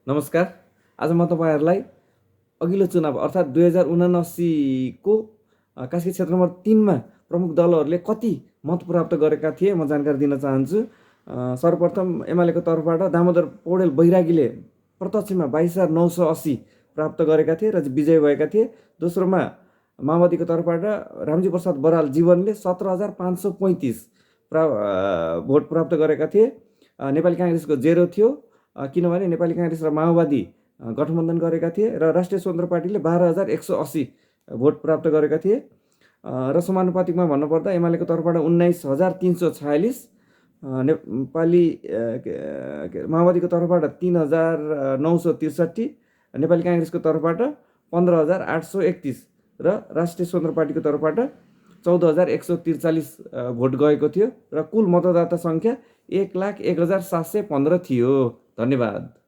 नमस्कार। आज म तपाईँहरूलाई अघिल्लो चुनाव अर्थात् 2079को कास्की क्षेत्र नम्बर 3मा प्रमुख दलहरूले कति मत प्राप्त गरेका थिए म जानकारी दिन चाहन्छु। सर्वप्रथम एमालेको तर्फबाट दामोदर पौडेल बैरागीले प्रत्यक्षमा 22,980 प्राप्त गरेका थिए र विजयी भएका थिए। दोस्रोमा माओवादीको तर्फबाट रामजी प्रसाद बराल जीवनले 17,535 भोट प्राप्त गरेका थिए। नेपाली काङ्ग्रेसको 0 थियो, किनभने नेपाली काङ्ग्रेस र माओवादी गठबन्धन गरेका थिए र राष्ट्रिय स्वतन्त्र पार्टीले 12,180 भोट प्राप्त गरेका थिए। र समानुपातिकमा भन्नुपर्दा एमालेको तर्फबाट 19,346, नेपाली माओवादीको तर्फबाट 3,963, नेपाली काङ्ग्रेसको तर्फबाट 15,831 र राष्ट्रिय स्वतन्त्र पार्टीको तर्फबाट 14,143 भोट गएको थियो र कुल मतदाता सङ्ख्या 1,01,715 थियो। धन्यवाद।